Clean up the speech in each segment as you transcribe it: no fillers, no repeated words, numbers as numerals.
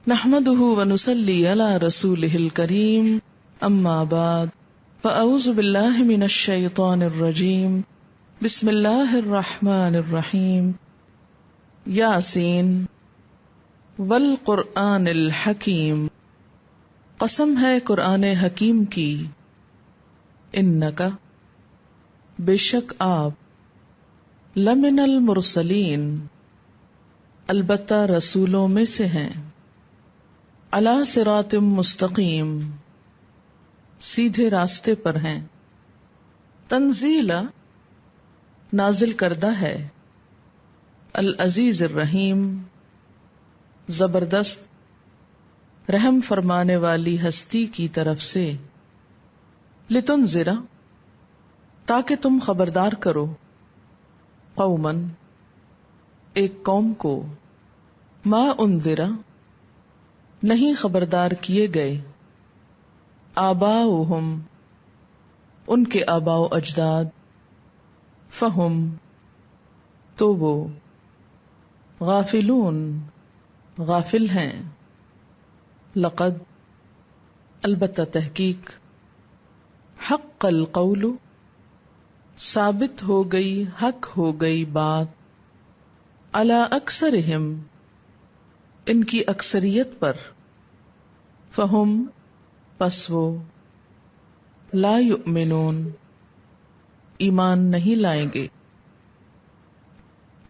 نحمده ونصلي على رسوله الكريم اما بعد فاعوذ بالله من الشيطان الرجيم بسم الله الرحمن الرحيم یاسین والقرآن الحکیم، قسم ہے قرآن حکیم کی، انکا بے شک آپ لمن المرسلین البتہ رسولوں میں سے ہیں، علی صراط مستقیم سیدھے راستے پر ہیں، تنزیلا نازل کردہ ہے، العزیز الرحیم زبردست رحم فرمانے والی ہستی کی طرف سے، لتنذرا تاکہ تم خبردار کرو، قومن ایک قوم کو، ما انذرا نہیں خبردار کیے گئے، آباؤہم ان کے آباء و اجداد، فہم تو وہ، غافلون غافل ہیں، لقد البتہ تحقیق، حق القول ثابت ہو گئی، حق ہو گئی بات، علی اکثرہم ان کی اکثریت پر، فہم پس وہ، لا یؤمنون ایمان نہیں لائیں گے،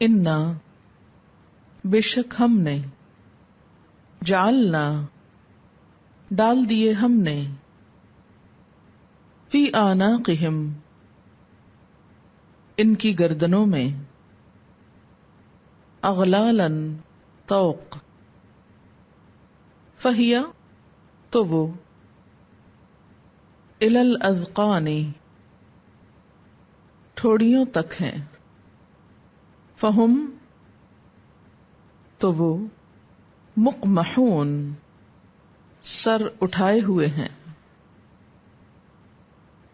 انا بے شک ہم نے، جعلنا ڈال دیے ہم نے، فی اعناقہم ان کی گردنوں میں، اغلالا طوق، فہیا تو وہ، الی الاذقان ٹھوڑیوں تک ہیں، فہم تو وہ، مقمحون سر اٹھائے ہوئے ہیں،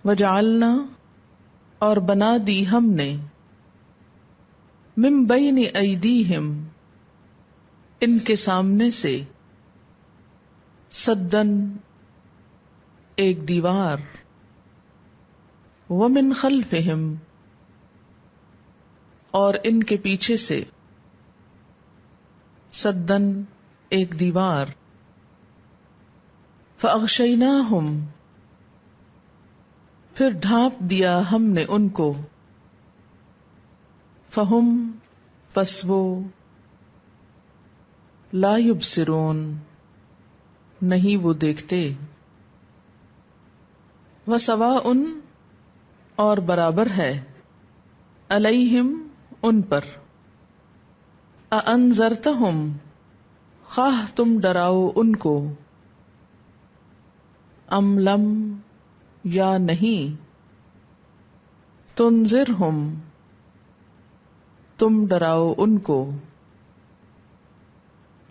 وجعلنا اور بنا دی ہم نے، من بین ایدیہم ان کے سامنے سے، سدن ایک دیوار، ومن خلفہم اور ان کے پیچھے سے، سدن ایک دیوار، فاغشیناہم پھر ڈھانپ دیا ہم نے ان کو، فہم پس وہ، لا یبصرون نہیں وہ دیکھتے، وسواء اور برابر ہے، علیہم ان پر، اانذرتہم خواہ تم ڈراؤ ان کو، ام لم یا نہیں، تنذرہم تم ڈراؤ ان کو،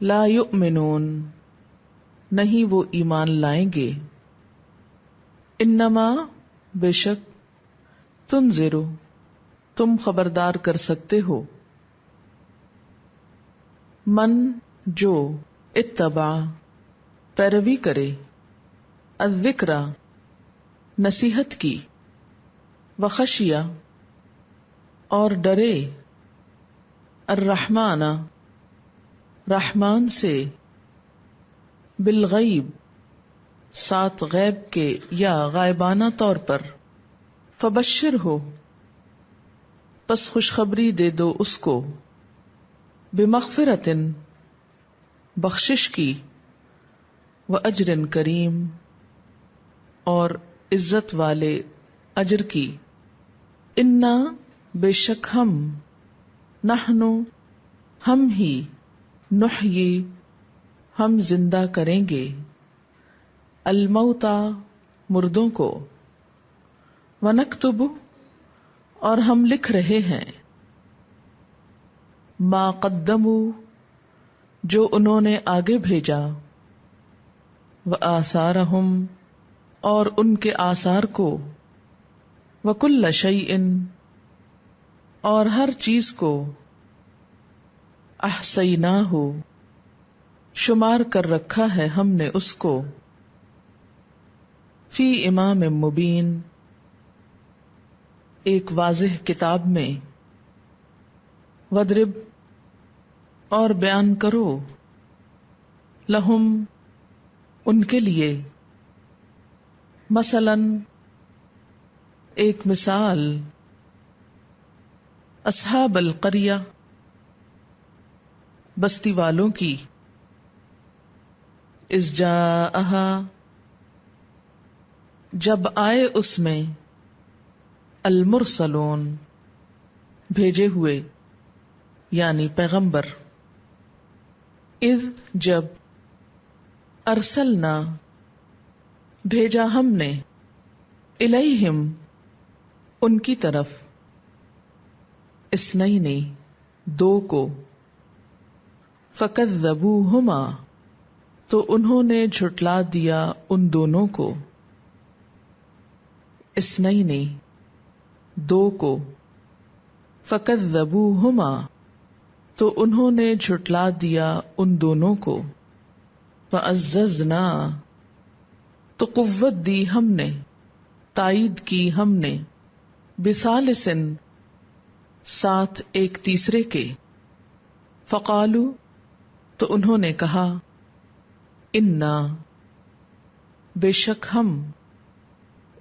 لا یؤمنون نہیں وہ ایمان لائیں گے، انما بے شک، تنذرو تم خبردار کر سکتے ہو، من جو، اتبع پیروی کرے، الذکرى نصیحت کی، وخشیہ اور ڈرے، الرحمن رحمان سے، بالغیب ساتھ غیب کے یا غائبانہ طور پر، فبشر ہو پس خوشخبری دے دو اس کو، بمغفرۃ بخشش کی، واجر کریم اور عزت والے اجر کی، انا بے شک ہم، نحنو ہم ہی، نحیی ہم زندہ کریں گے، الموتى مردوں کو، ونکتب اور ہم لکھ رہے ہیں، ما قدموا جو انہوں نے آگے بھیجا، وآثارہم اور ان کے آثار کو، وکل شیء اور ہر چیز کو، احصیناہ شمار کر رکھا ہے ہم نے اس کو فی امام مبین ایک واضح کتاب میں وَاضْرِبْ اور بیان کرو لہم ان کے لیے مثلاً ایک مثال اصحاب القریہ بستی والوں کی اذ جاءہا جب آئے اس میں المرسلون بھیجے ہوئے یعنی پیغمبر اذ جب ارسلنا بھیجا ہم نے الیہم ان کی طرف اثنین دو کو فکذبوہما تو انہوں نے جھٹلا دیا ان دونوں کو اثنین دو کو فکذبوہما تو انہوں نے جھٹلا دیا ان دونوں کو فعززنا تو قوت دی ہم نے تائید کی ہم نے بثالثن ساتھ ایک تیسرے کے فقالو تو انہوں نے کہا انا بے شک ہم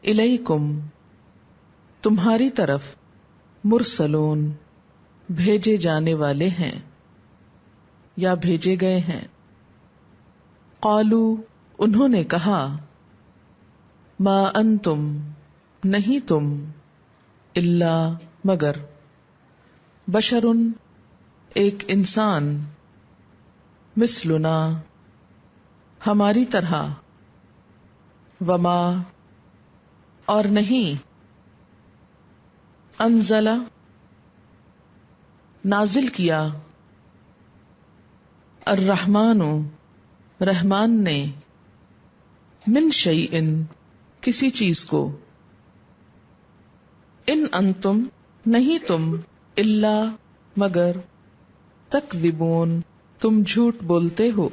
الیکم تمہاری طرف مرسلون بھیجے جانے والے ہیں یا بھیجے گئے ہیں قالو انہوں نے کہا ما انتم نہیں تم الا مگر بشرن ایک انسان مثلنا ہماری طرح وما اور نہیں انزل نازل کیا الرحمن رحمان نے من شیئن کسی چیز کو ان انتم نہیں تم الا مگر تکذبون تم جھوٹ بولتے ہو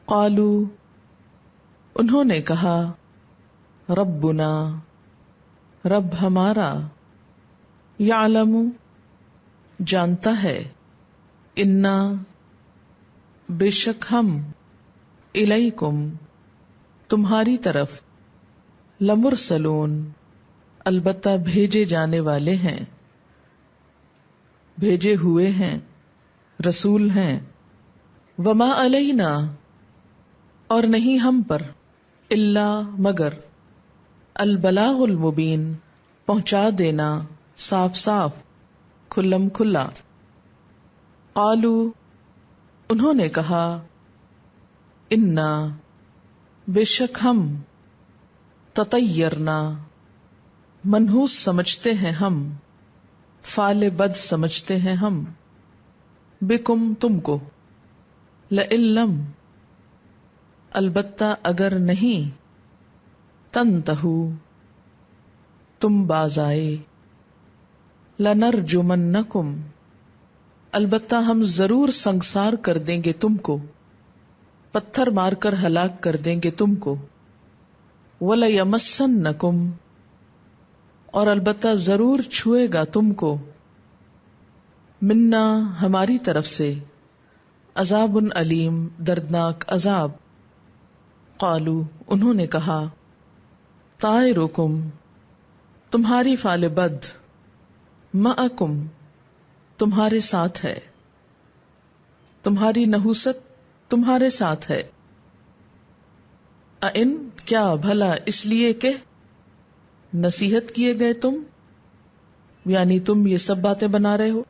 قالو انہوں نے کہا ربنا رب ہمارا یعلم جانتا ہے انا بے شک ہم الیکم تمہاری طرف لمرسلون البتہ بھیجے جانے والے ہیں بھیجے ہوئے ہیں رسول ہیں وما علینا اور نہیں ہم پر الا مگر البلاغ المبین پہنچا دینا صاف صاف کھلم کھلا قالو انہوں نے کہا انا بے شک ہم تطیرنا منحوس سمجھتے ہیں ہم فعل بد سمجھتے ہیں ہم بکم تم کو لئن لم البتہ اگر نہیں تنتہو تم باز آئے لنرجمنکم البتہ ہم ضرور سنگسار کر دیں گے تم کو پتھر مار کر ہلاک کر دیں گے تم کو وَلَيَمَسَّنَّكُمْ اور البتہ ضرور چھوئے گا تم کو منا ہماری طرف سے عذاب علیم دردناک عذاب قالو انہوں نے کہا طائرکم تمہاری فعل بد معکم تمہارے ساتھ ہے تمہاری نحوست تمہارے ساتھ ہے ان کیا بھلا اس لیے کہ نصیحت کیے گئے تم یعنی تم یہ سب باتیں بنا رہے ہو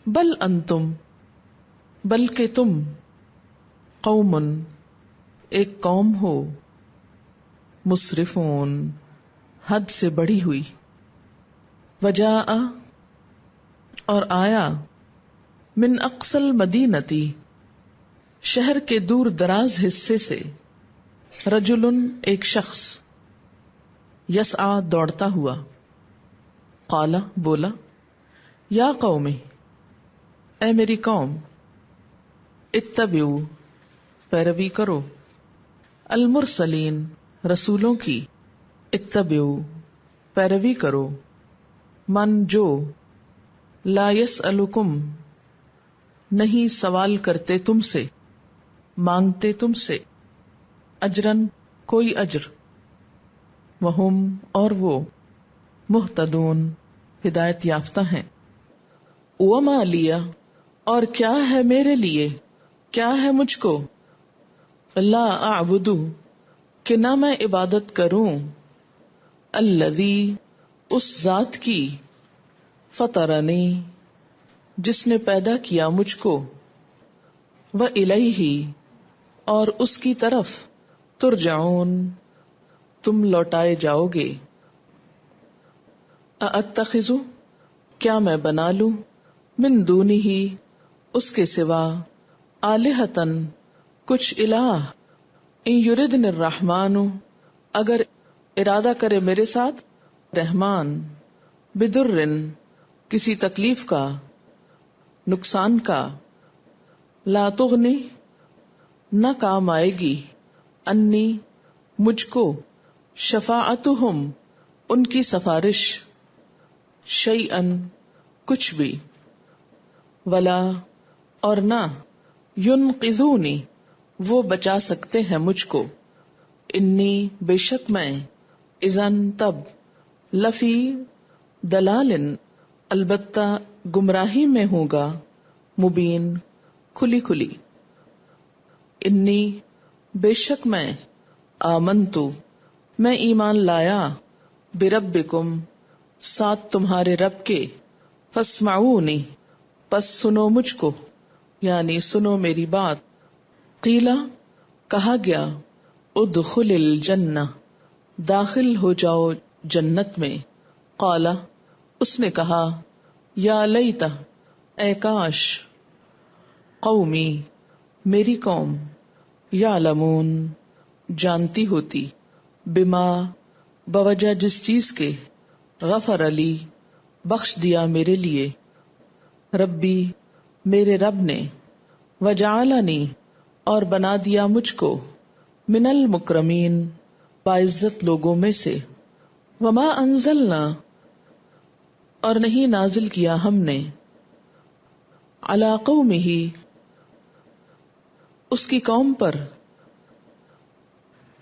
بل انتم بلکہ تم قوم ایک قوم ہو مسرفون حد سے بڑھی ہوئی وجاء اور آیا من اقصى المدینتی شہر کے دور دراز حصے سے رجل ایک شخص یسعى دوڑتا ہوا قال بولا یا قوم اے میری قوم اتبعوا پیروی کرو. المرسلین رسولوں کی. اتبعو پیروی کرو. من جو. لا یسألکم نہیں سوال کرتے تم سے، مانگتے تم سے. اجرن کوئی اجر. وہم اور وہ. مہتدون ہدایت یافتہ ہیں. وما لیا اور کیا ہے میرے لیے، کیا ہے مجھ کو. لا اعبد کہ نہ میں عبادت کروں. الذی اس ذات کی. فطرنی جس نے پیدا کیا مجھ کو. وإلیہ اور اس کی طرف. ترجعون تم لوٹائے جاؤ گے. ااتخذ کیا میں بنا لوں. من دونہ اس کے سوا. آلہۃ کچھ الہ. ان یردن الرحمن اگر ارادہ کرے میرے ساتھ رحمان. بدر کسی تکلیف کا، نقصان کا. لا تغنی نہ کام آئے گی. انی مجھ کو. شفاعتہم ان کی سفارش. شیئن کچھ بھی. ولا اور نہ. ینقذونی وہ بچا سکتے ہیں مجھ کو. انی بے شک میں. اذن تب. لفی دلال البتہ گمراہی میں ہوں گا. مبین کھلی کھلی. انی بے شک میں. آمنتو میں ایمان لایا. بربکم ساتھ تمہارے رب کے. فاسمعونی پس سنو مجھ کو، یعنی سنو میری بات. قیلا کہا گیا. ادخل الجنہ داخل ہو جاؤ جنت میں. قالا اس نے کہا. یا لیتہ اے کاش. قومی میری قوم. یعلمون جانتی ہوتی. بما بوجہ جس چیز کے. غفر علی بخش دیا میرے لیے. ربی میرے رب نے. وجعلنی اور بنا دیا مجھ کو. من المکرمین باعزت لوگوں میں سے. وما انزلنا اور نہیں نازل کیا ہم نے. علی قومہ اس کی قوم پر.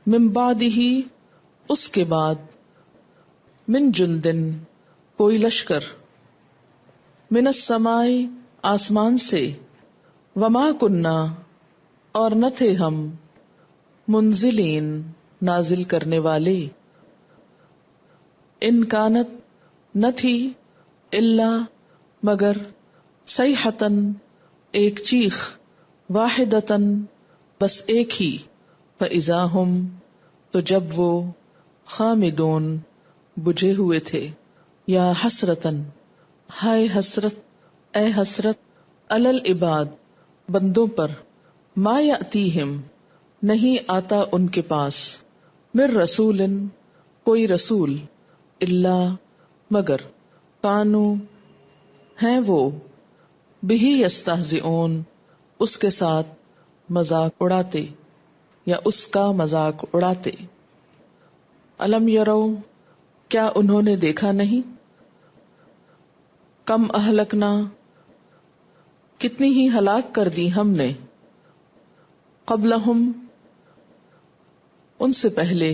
من بعدہ اس کے بعد. من جندن کوئی لشکر. من السماء آسمان سے. وما کننا اور نہ تھے ہم. منزلین نازل کرنے والے. ان کانت نہ تھی. الا مگر. صیحتن ایک چیخ. واحدتن بس ایک ہی. فاذا ہم تو جب وہ. خامدون بجھے ہوئے تھے. یا حسرتن ہائے حسرت. اے حسرت. علی العباد بندوں پر. ما یأتیہم نہیں آتا ان کے پاس. من رسول کوئی رسول. الا مگر. کانو ہیں وہ. بہ یستہزئون اس کے ساتھ مذاق اڑاتے یا اس کا مذاق اڑاتے. الم یرو کیا انہوں نے دیکھا نہیں. کم اہلکنا کتنی ہی ہلاک کر دی ہم نے. قبلہم ان سے پہلے.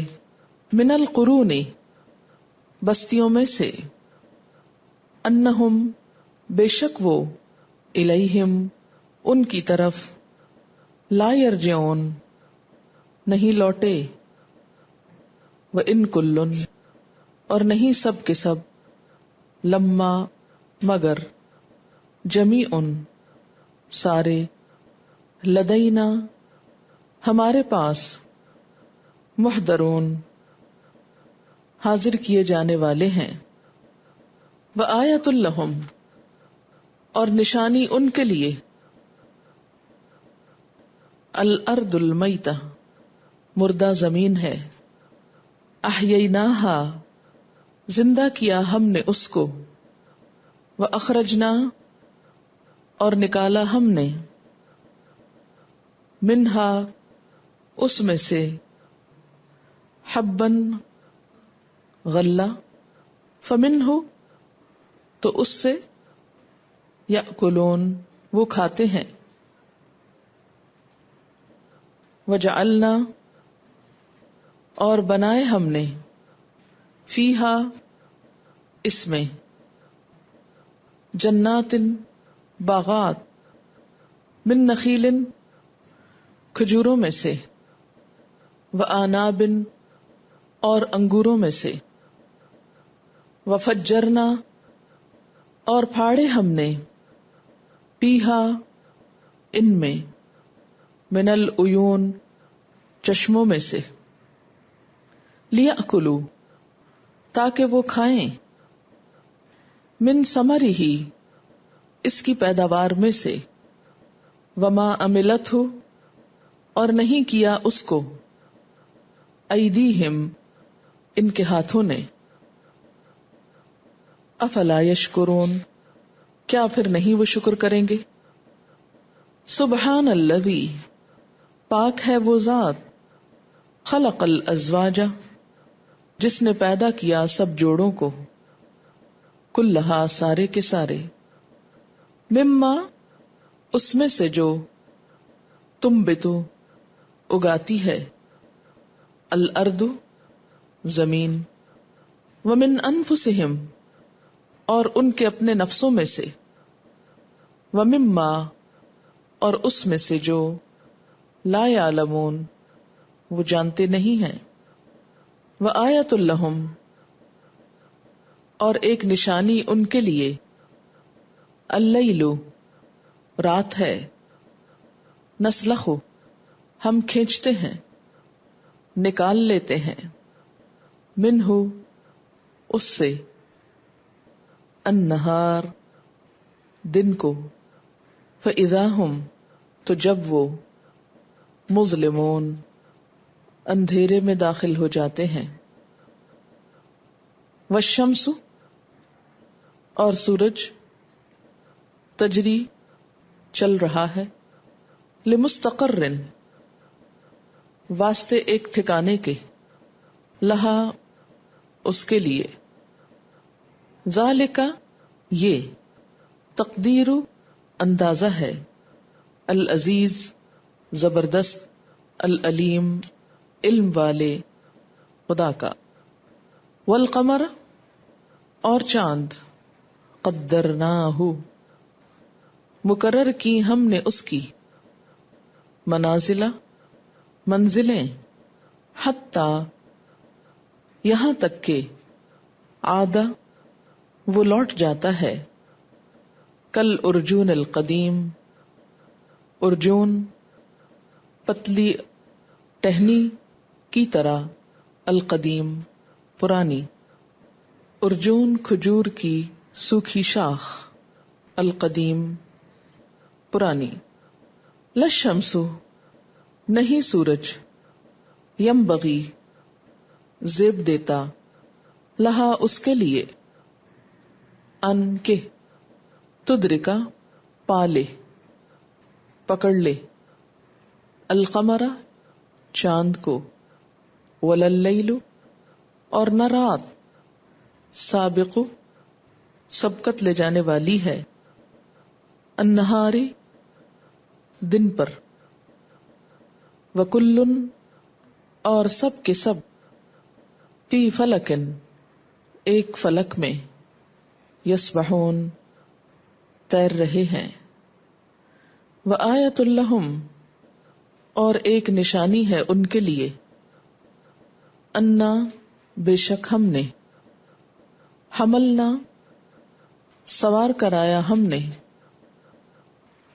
من القرون بستیوں میں سے. انہم بے شک وہ. الیہم ان کی طرف. لا یرجعون نہیں لوٹے. وَإِن كُلٌّ اور نہیں سب کے سب. لما مگر. جمیع سارے. لدینا ہمارے پاس. محضرون حاضر کیے جانے والے ہیں. وآیۃ لہم اور نشانی ان کے لیے. الارض المیتہ مردہ زمین ہے. احییناہا زندہ کیا ہم نے اس کو. واخرجنا اور نکالا ہم نے. منہا اس میں سے حبن غلہ فمنہ تو اس سے یأکلون وہ کھاتے ہیں وجعلنا اور بنائے ہم نے فیہا اس میں جنات باغات من نخیل کھجوروں میں سے وآناب اور انگوروں میں سے وفجرنا اور پھاڑے ہم نے پیہا ان میں من العیون چشموں میں سے لیأکلوا تاکہ وہ کھائیں من ثمرہ اس کی پیداوار میں سے وما عملتہ اور نہیں کیا اس کو ایدیہم ان کے ہاتھوں نے افلا یشکرون کیا پھر نہیں وہ شکر کریں گے سبحان الذی پاک ہے وہ ذات خلق الازواج جس نے پیدا کیا سب جوڑوں کو کلہا سارے کے سارے مما اس میں سے جو تنبتو اگاتی ہے الارض زمین ومن انفسہم اور ان کے اپنے نفسوں میں سے ومما اور اس میں سے جو لا یعلمون وہ جانتے نہیں ہیں وآیۃ لہم اور ایک نشانی ان کے لیے اللیل رات ہے نسلخ ہم کھینچتے ہیں نکال لیتے ہیں منہ اس سے النہار دن کو فاذا ہم تو جب وہ مظلمون اندھیرے میں داخل ہو جاتے ہیں والشمس اور سورج تجری چل رہا ہے لمستقر واسطے ایک ٹھکانے کے لہا اس کے لیے ذالک یہ تقدیر اندازہ ہے العزیز زبردست العلیم علم والے خدا کا والقمر اور چاند قدرناہ مقرر کی ہم نے اس کی منازلہ منزلیں حتی یہاں تک کہ عادہ وہ لوٹ جاتا ہے کل ارجون القدیم ارجون پتلی ٹہنی کی طرح القدیم پرانی ارجون کھجور کی سوکھی شاخ القدیم پرانی للشمس نہیں سورج ینبغی زیب دیتا لہا اس کے لیے ان کے تدرکا پالے پکڑ لے القمر چاند کو ولللیل اور نہ رات سابق سبقت لے جانے والی ہے النہاری دن پر وکل اور سب کے سب فی فلکن ایک فلک میں یسبحون تیر رہے ہیں وآیۃ لہم اور ایک نشانی ہے ان کے لیے انا بے شک ہم نے حملنا سوار کرایا ہم نے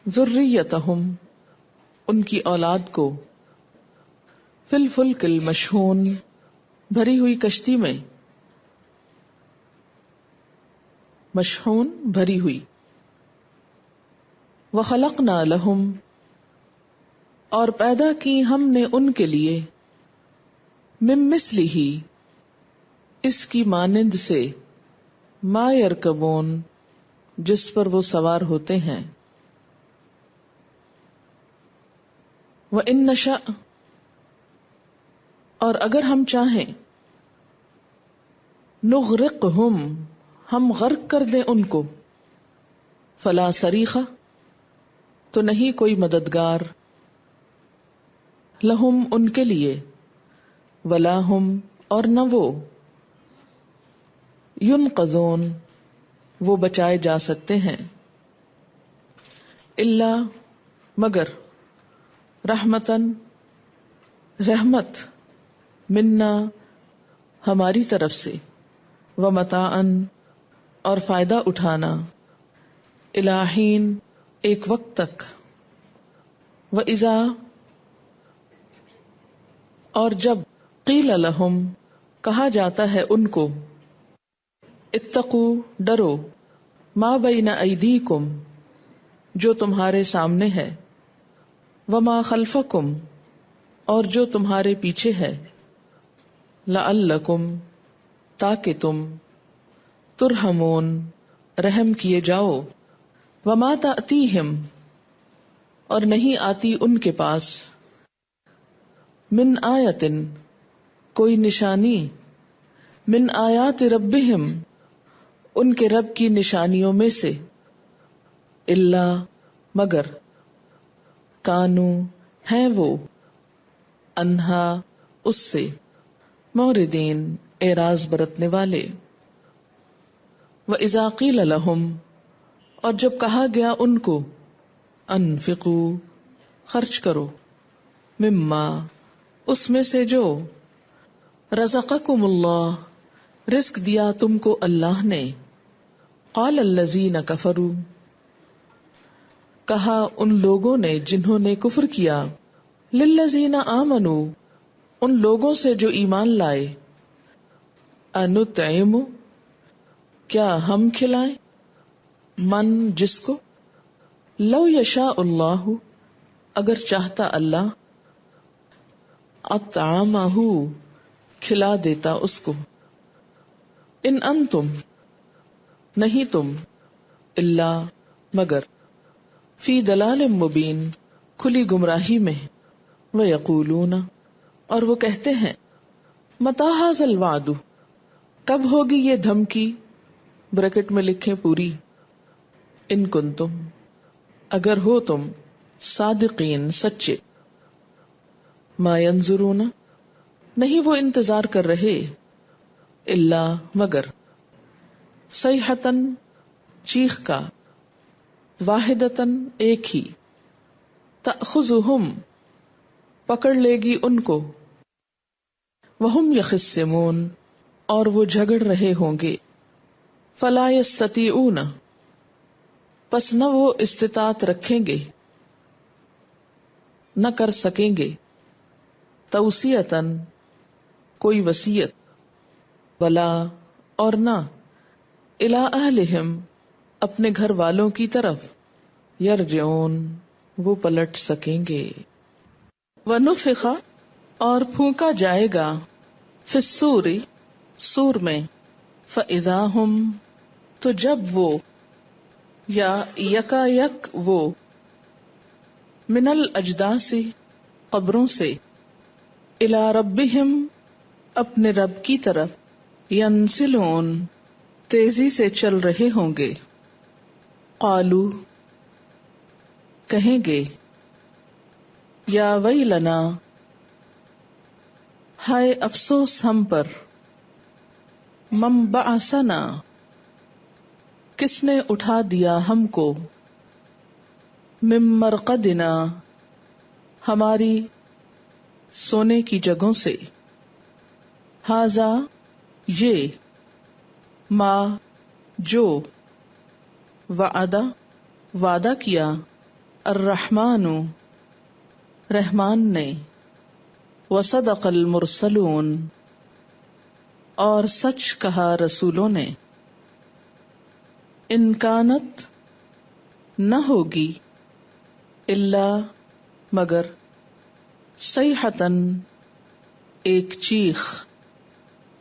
ذریتہم ان کی اولاد کو فی الفلک المشحون بھری ہوئی کشتی میں مشحون بھری ہوئی وخلقنا لہم اور پیدا کی ہم نے ان کے لیے من مثلہ اس کی مانند سے ما یرکبون جس پر وہ سوار ہوتے ہیں وَإِن نَّشَأْ اور اگر ہم چاہیں نغرقہم ہم غرق کر دیں ان کو، فلا صریخ تو نہیں کوئی مددگار، لہم ان کے لیے، ولا ہم اور نہ وہ، ینقذون وہ بچائے جا سکتے ہیں، الا مگر، رحمتن رحمت، منا ہماری طرف سے، ومتاعن اور فائدہ اٹھانا، الی حین ایک وقت تک، وَإِذَا اور جب، قیل لہم کہا جاتا ہے ان کو، اتقوا ڈرو، ما بین ایدیکم جو تمہارے سامنے ہے، وما خلفکم اور جو تمہارے پیچھے ہے، لعلکم تاکہ تم، ترحمون رحم کیے جاؤ، وما تأتیہم اور نہیں آتی ان کے پاس، من آیتن کوئی نشانی، من آیات ربہم ان کے رب کی نشانیوں میں سے، الا مگر، کانو ہیں وہ، انہا اس سے، موردین اعراض برتنے والے، وَإِذَا قِيلَ لَهُمْ اور جب کہا گیا ان کو، انفقوا خرچ کرو، مما اس میں سے جو، رزقکم اللہ رزق دیا تم کو اللہ نے، قال الذین کفروا کہا ان لوگوں نے جنہوں نے کفر کیا، للذین آمنوا ان لوگوں سے جو ایمان لائے، انطعم کیا ہم کھلائیں، من جس کو، لو یشاء اللہ اگر چاہتا اللہ، اطعمہ کھلا دیتا اس کو، ان انتم نہیں تم، الا مگر، فی دلال مبین کھلی گمراہی میں، ویقولون اور وہ کہتے ہیں، متی ھذا الوعد کب ہوگی یہ دھمکی، بریکٹ میں لکھیں پوری، ان کنتم اگر ہو تم، صادقین سچے، ما ینظرون نہیں وہ انتظار کر رہے، الا مگر، صیحۃً چیخ کا، واحدۃً ایک ہی، تأخذہم پکڑ لے گی ان کو، وہم یخصمون اور وہ جھگڑ رہے ہوں گے، فلا یستطیعون پس نہ وہ استطاعت رکھیں گے، نہ کر سکیں گے، توصیۃً کوئی وصیت، ولا اور نہ، الی اہلہم اپنے گھر والوں کی طرف، یرجعون وہ پلٹ سکیں گے، ونفخ اور پھونکا جائے گا، فی الصور سور میں، فاذا ہم تو جب وہ، یا یکا یک وہ، من الاجداث قبروں سے، الی ربہم اپنے رب کی طرف، ینسلون تیزی سے چل رہے ہوں گے، قالو کہیں گے، یا ویلنا ہائے افسوس ہم پر، من بعثنا کس نے اٹھا دیا ہم کو، من مرقدنا ہماری سونے کی جگہوں سے، ھذا یہ، ما جو، وعدہ کیا، الرحمن رحمان نے، وصدق المرسلون اور سچ کہا رسولوں نے، ان کانت نہ ہوگی، الا مگر، صیحۃً ایک چیخ،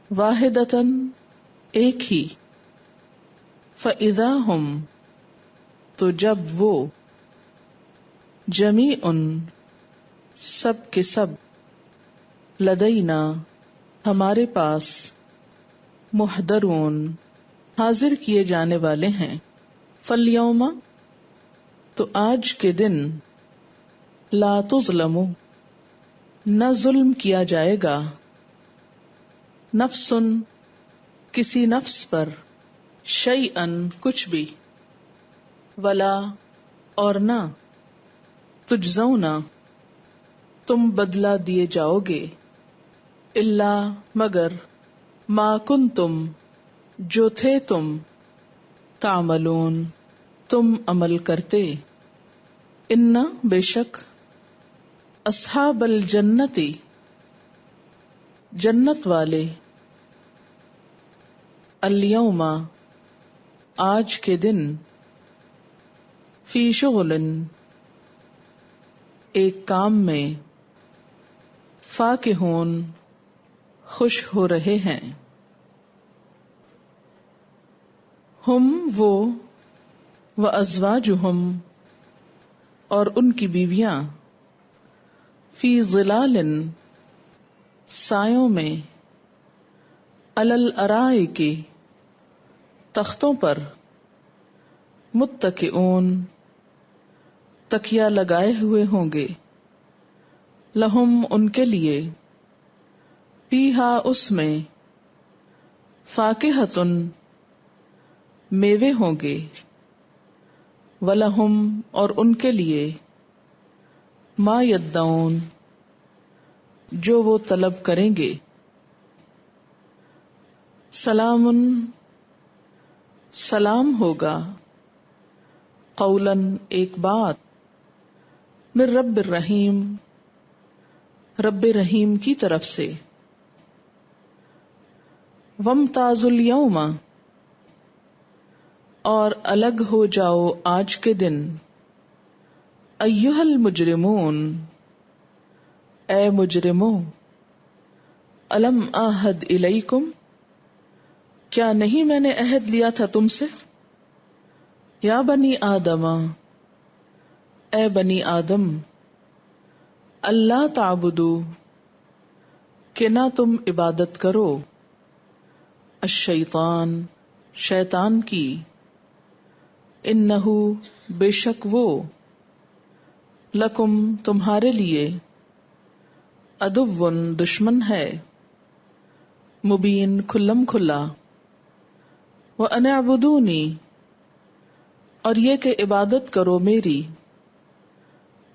واحدۃً ایک ہی، فاذا ہم تو جب وہ، جمیع سب کے سب، لدینا ہمارے پاس، محضرون حاضر کیے جانے والے ہیں، فالیوم تو آج کے دن، لا تظلم نہ ظلم کیا جائے گا، نفس کسی نفس پر، شیئن کچھ بھی، ولا اور نہ، تجزون تم بدلہ دیے جاؤ گے، الا مگر، ما کنتم جو تھے تم، تعملون تم عمل کرتے، ان بے شک، اصحاب الجنتی جنت والے، الیوم آج کے دن، فی شغل ایک کام میں، فاکہون خوش ہو رہے ہیں، ہم وہ، وازواجہم اور ان کی بیویاں، فی ظلال سایوں میں، علی الارائک تختوں پر، متکئون تکیہ لگائے ہوئے ہوں گے، لہم ان کے لیے، فیہا اس میں، فاکہۃ میوے ہوں گے، ولہم اور ان کے لیے، ما یدعون جو وہ طلب کریں گے، سلام سلام ہوگا، قولاً ایک بات، من رب الرحیم رب رحیم کی طرف سے، وامتازوا الیوم اور الگ ہو جاؤ آج کے دن، ایھا المجرمون اے مجرموں، الم اعہد الیکم کیا نہیں میں نے عہد لیا تھا تم سے، یا بنی آدم اے بنی آدم، اللہ تعبدوا کہ نہ تم عبادت کرو، الشیطان شیطان کی، انہ بے شک وہ، لکم تمہارے لیے، عدو دشمن ہے، مبین کھلم کھلا، وَأَنِ اعْبُدُونِی اور یہ کہ عبادت کرو میری،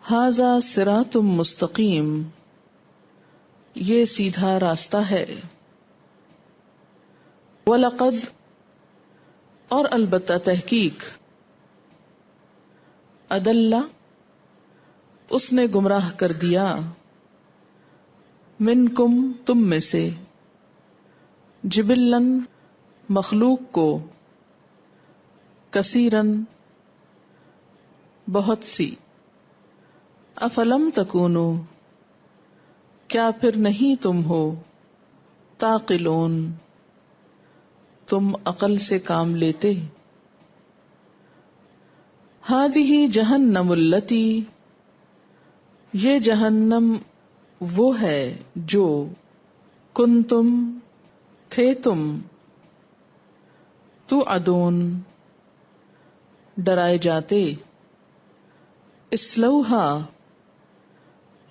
ھذا صراط مستقیم یہ سیدھا راستہ ہے، وَلَقَدْ اور البتہ تحقیق، اضل اس نے گمراہ کر دیا، منکم تم میں سے، جبلاً مخلوق کو، کثیراً بہت سی، افلم تکونو کیا پھر نہیں تم ہو، تعقلون تم عقل سے کام لیتے، ھذہ جہنم التی یہ جہنم وہ ہے جو، کنتم تھے تم، توعدون ڈرائے جاتے، اصلوہا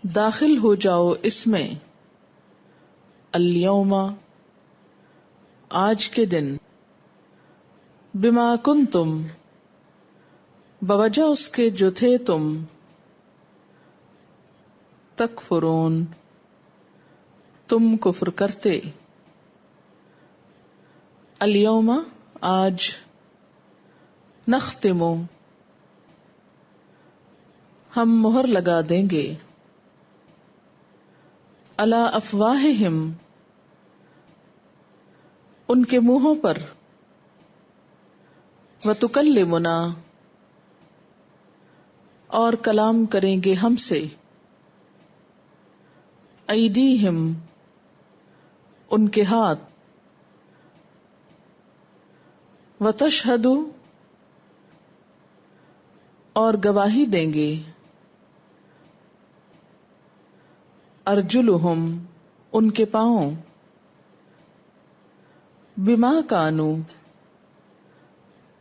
داخل ہو جاؤ اس میں، الیوم آج کے دن، بما کنتم بوجہ اس کے جو تھے تم، تکفرون تم کفر کرتے، الیوم آج، نختم ہم مہر لگا دیں گے، علی افواہہم ان کے منہوں پر، وتکلمنا اور کلام کریں گے ہم سے، ایدیہم ان کے ہاتھ، وتشہد اور گواہی دیں گے، ارجلہم ان کے پاؤں، بما کانو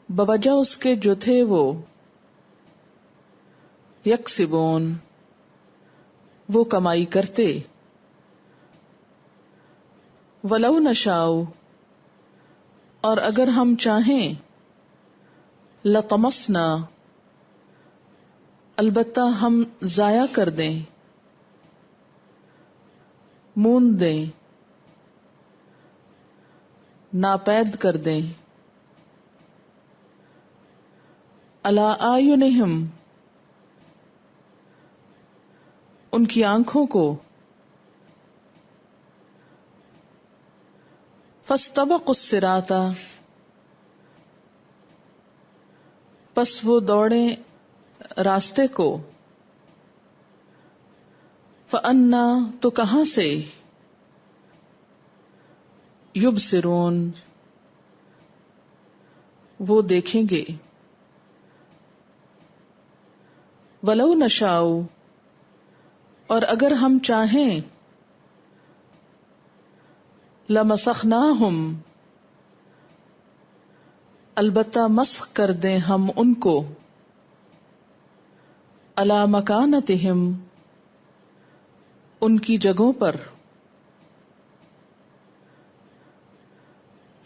بوجہ اس کے جو تھے وہ، یکسبون وہ کمائی کرتے، ولو نشاء اور اگر ہم چاہیں، لطمسنا البتہ ہم ضائع کر دیں، مون دیں، ناپید کر دیں، علی اعینہم ان کی آنکھوں کو، فاستبقوا الصراط پس وہ دوڑیں راستے کو، فَأَنَّا تو کہاں سے، یبصرون وہ دیکھیں گے، ولو نشاء اور اگر ہم چاہیں، لمسخناہم البتہ مسخ کر دیں ہم ان کو، علی مکانتہم ان کی جگہوں پر،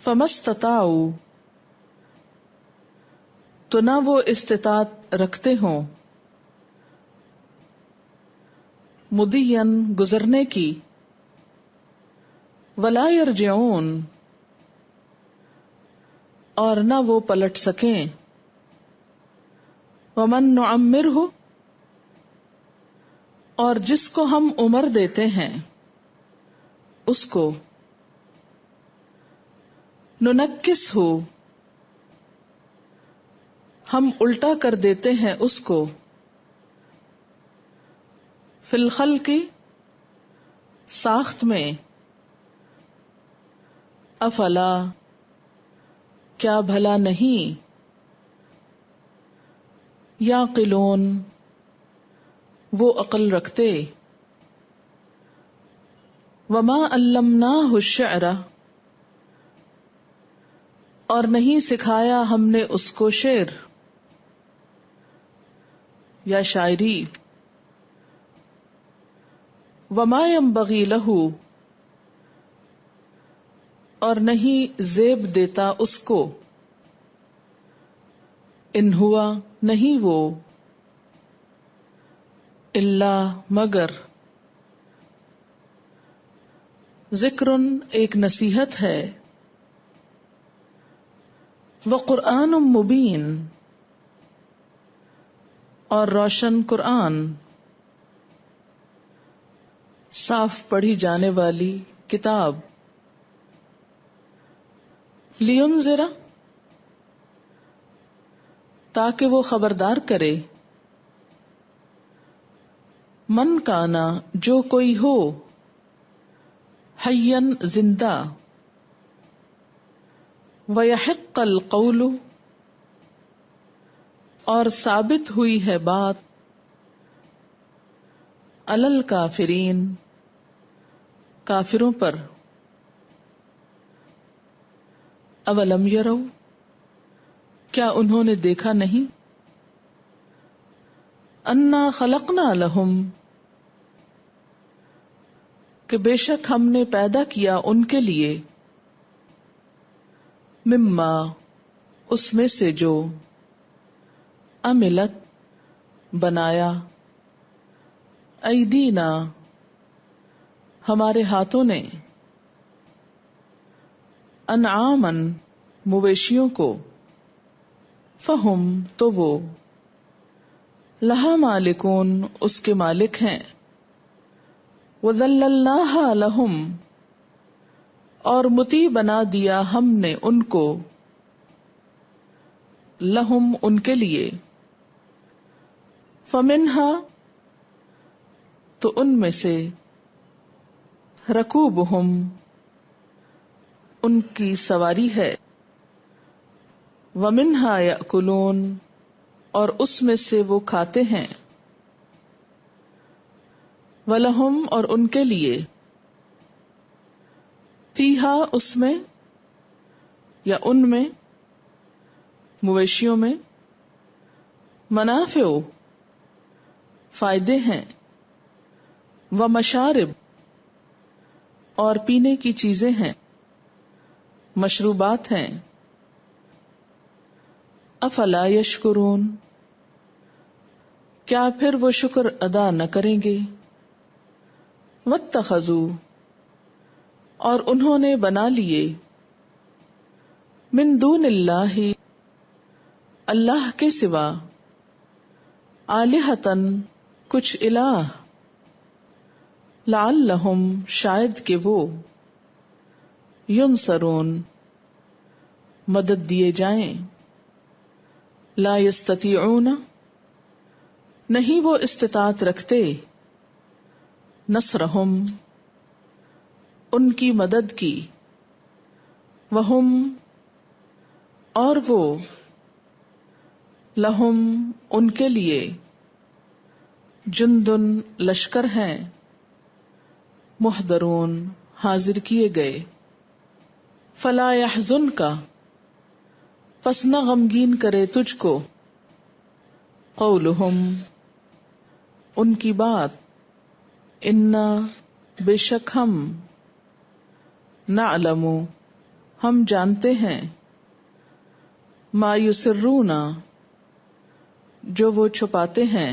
فما استطاعوا تو نہ وہ استطاعت رکھتے ہوں، مدین گزرنے کی، ولا یرجعون اور نہ وہ پلٹ سکیں، ومن نعمرہ اور جس کو ہم عمر دیتے ہیں اس کو، ننکسہ ہم الٹا کر دیتے ہیں اس کو، فی الخلق ساخت میں، افلا کیا بھلا نہیں، یعقلون وہ عقل رکھتے، وما علمناہ الشعر اور نہیں سکھایا ہم نے اس کو شعر یا شاعری، وما ينبغي لہ اور نہیں زیب دیتا اس کو، ان ہوا نہیں وہ، الا مگر، ذکر ایک نصیحت ہے، وقرآن مبین اور روشن قرآن، صاف پڑھی جانے والی کتاب، لینذر تاکہ وہ خبردار کرے، من کانا جو کوئی ہو، حیًّا زندہ، ویحق القول اور ثابت ہوئی ہے بات، علی الکافرین کافروں پر، اولم یروا کیا انہوں نے دیکھا نہیں، انا خلقنا لہم کہ بے شک ہم نے پیدا کیا ان کے لیے، مما اس میں سے جو، عملت بنایا، ایدینا ہمارے ہاتھوں نے، انعامن مویشیوں کو، فہم تو وہ، لہا مالکون اس کے مالک ہیں، وذللناہا لہم اور مطیع بنا دیا ہم نے ان کو، لہم ان کے لیے، فمنہا تو ان میں سے، رکوبہم ان کی سواری ہے، ومنہا یأکلون اور اس میں سے وہ کھاتے ہیں، وَلَهُمْ اور ان کے لیے، فیہا اس میں یا ان میں مویشیوں میں منافع فائدے ہیں و مشارب اور پینے کی چیزیں ہیں مشروبات ہیں افلا یشکرون کیا پھر وہ شکر ادا نہ کریں گے واتخذوا اور انہوں نے بنا لیے من دون اللہ اللہ کے سوا آلہتن کچھ الہ لعلہم شاید کہ وہ ینصرون مدد دیے جائیں لا یستطیعون نہیں وہ استطاعت رکھتے نصرہم ان کی مدد کی وہم اور وہ لہم ان کے لیے جندن لشکر ہیں محضرون حاضر کیے گئے فلا یحزنک پس نہ غمگین کرے تجھ کو قولہم ان کی بات انا بے شک ہم نعلم ہم جانتے ہیں ما یسرون جو وہ چھپاتے ہیں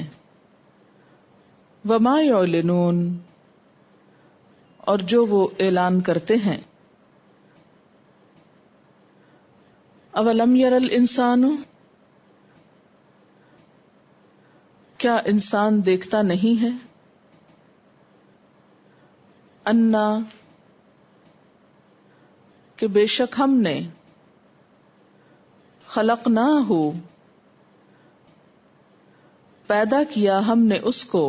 وما یعلنون اور جو وہ اعلان کرتے ہیں اولم یر الانسان کیا انسان دیکھتا نہیں ہے انا کہ بے شک ہم نے خلقناہ پیدا کیا ہم نے اس کو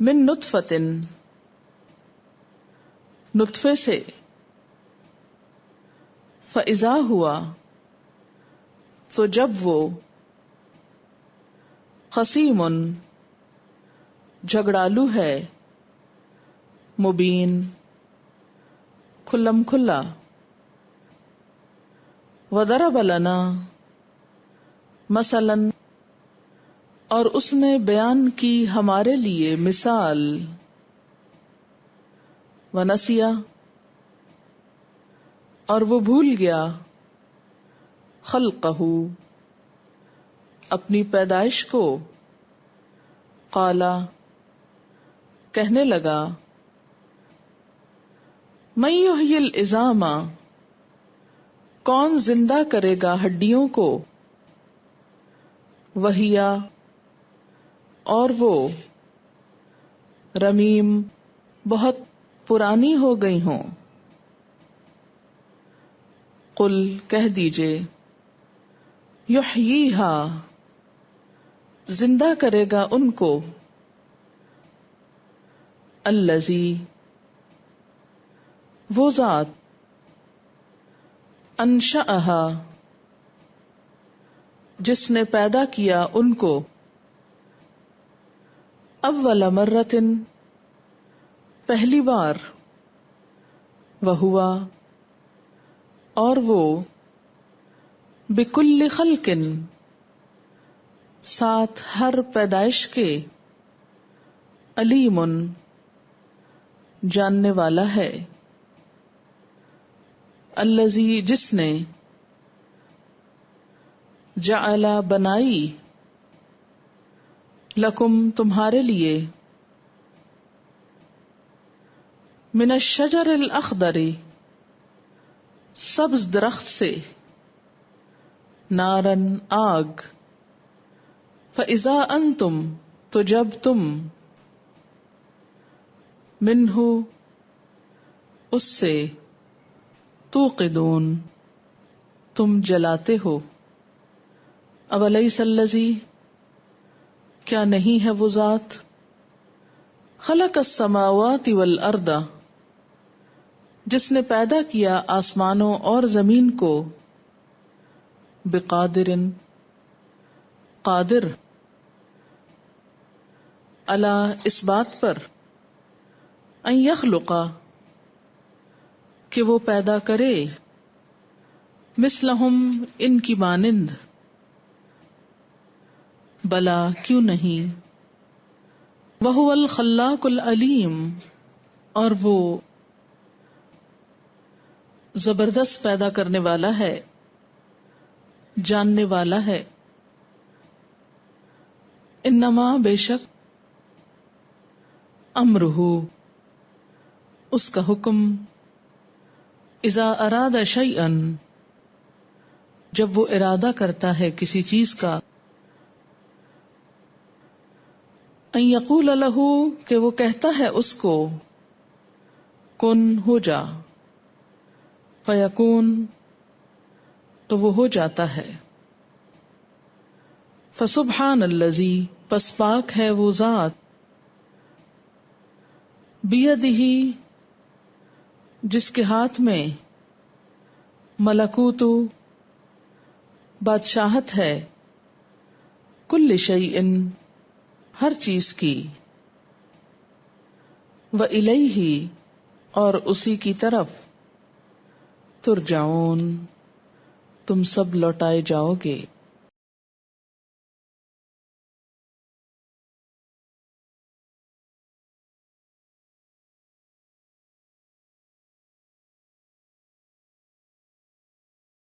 من نطفۃ نطفے سے فاذا ہوا تو جب وہ خصیم جھگڑالو ہے مبین کھلم کھلا وضرب لنا مثلاً اور اس نے بیان کی ہمارے لیے مثال ونسیا اور وہ بھول گیا خلقہ اپنی پیدائش کو قالا کہنے لگا من یحیی العظام کون زندہ کرے گا ہڈیوں کو وہیا اور وہ رمیم بہت پرانی ہو گئی ہوں قل کہہ دیجئے یحییہا زندہ کرے گا ان کو الذی وہ ذات انشأہا جس نے پیدا کیا ان کو اول مرۃ پہلی بار وہوا اور وہ بکل خلق ساتھ ہر پیدائش کے علیم جاننے والا ہے الذی جس نے جعل بنائی لکم تمہارے لیے من الشجر الاخضر سبز درخت سے نارن آگ فاذا انتم تو جب تم منہ اس سے توقدون تم جلاتے ہو اولیس الذی کیا نہیں ہے وہ ذات خلق السماوات والارض جس نے پیدا کیا آسمانوں اور زمین کو بقادر قادر علی اس بات پر ان یخلق کہ وہ پیدا کرے مثلہم ان کی مانند، بلا کیوں نہیں، وہو الخلاق العلیم، اور وہ زبردست پیدا کرنے والا ہے، جاننے والا ہے. انما بے شک، امرہ اس کا حکم، اذا اراد شیئا جب وہ ارادہ کرتا ہے کسی چیز کا، ان یقول لہ کہ وہ کہتا ہے اس کو، کن ہو جا، فیکون تو وہ ہو جاتا ہے. فسبحان الذی پس پاک ہے وہ ذات، بیدہ جس کے ہاتھ میں، ملکوت بادشاہت ہے، کل شیء ہر چیز کی، وإلیہ اور اسی کی طرف، ترجعون تم سب لوٹائے جاؤ گے.